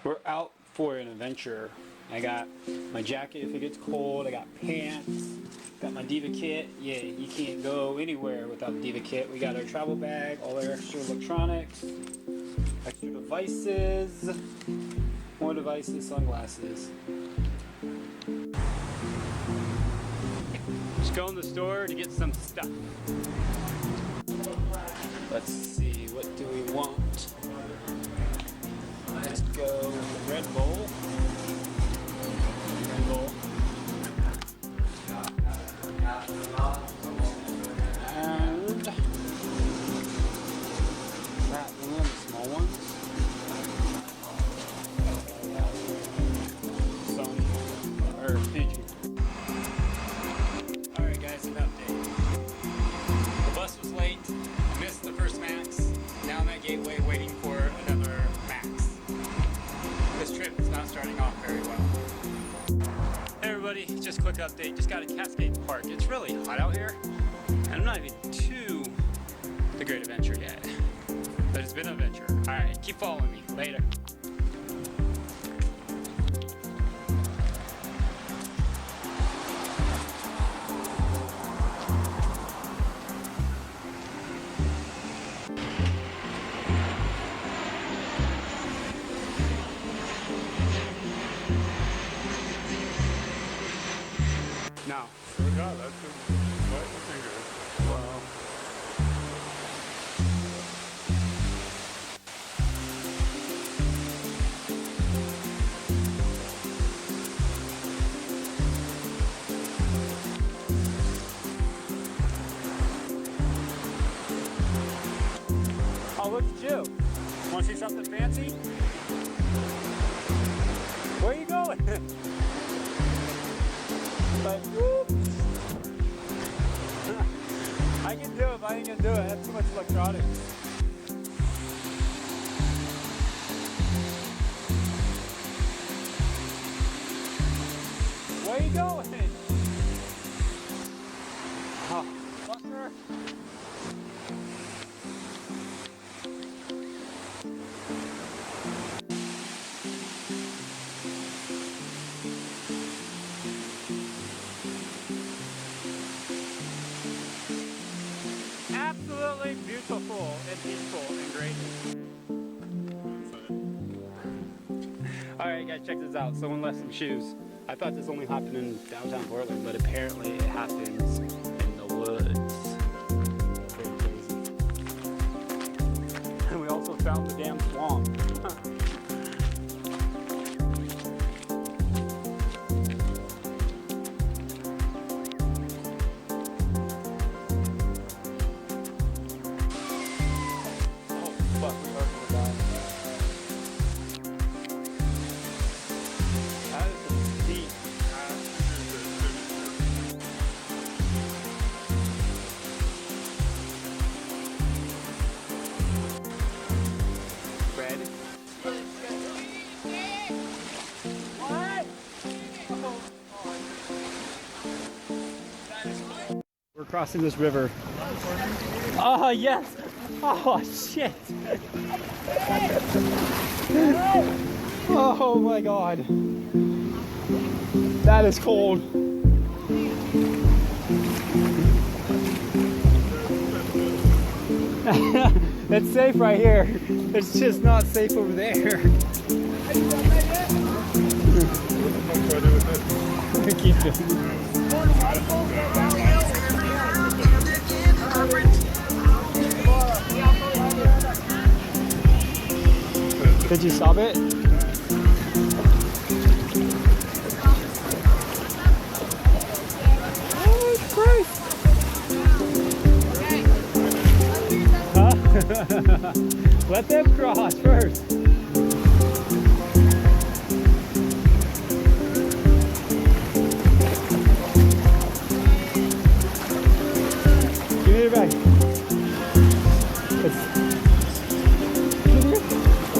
We're out for an adventure. I got my jacket if it gets cold. I got pants. Got my Diva kit. Yeah, you can't go anywhere without the Diva kit. We got our travel bag, all our extra electronics, extra devices, more devices, sunglasses. Just go in the store to get some stuff. Let's see, what do we want? Let's go Red Bull. Red Bull. And that one of the small ones. Sony or Fiji. Alright guys, an update. The bus was late. I missed the first Max. Now I'm at Gateway waiting for another Max. This trip is not starting off very well. Hey everybody, just a quick update. Just got to Cascade Park. It's really hot out here, and I'm not even to the Great Adventure yet. But it's been an adventure. Alright, keep following me. Later. No. Yeah, that's looking good. Wow. Oh, look at you. Want to see something fancy? Where are you going? Like, whoops. I can do it, but I ain't gonna do it. I have too much electronics. Where are you going? Oh, fucker. Absolutely beautiful and peaceful and great. Alright guys, check this out. Someone left some shoes. I thought this only happened in downtown Portland, but apparently it happens in the woods. Pretty crazy. And we also found the damn swamp. We're crossing this river. Oh, yes! Oh, shit! Oh my god. That is cold. It's safe right here. It's just not safe over there. Keep it. Did you stop it? Oh, Christ! Huh? Let them cross first. Give me your bag.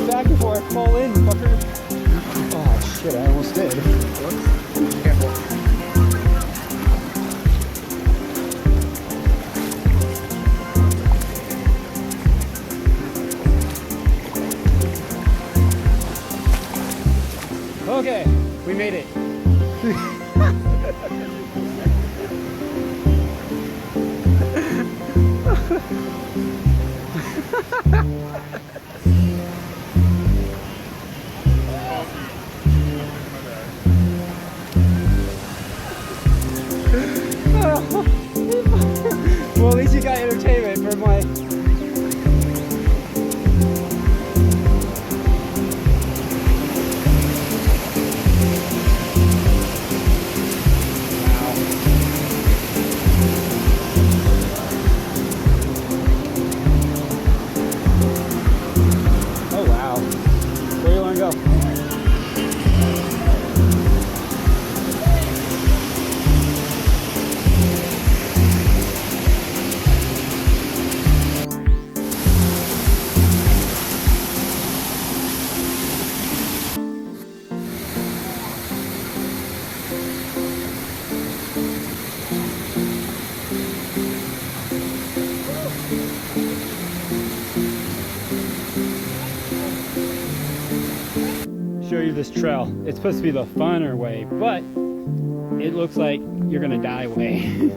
Back before I fall in, fucker. Oh shit, I almost did. Whoops. Careful. made it. Well, at least you got entertainment for my. Oh wow. Where do you want to go? Show you this trail. It's supposed to be the funner way, but it looks like you're gonna die way.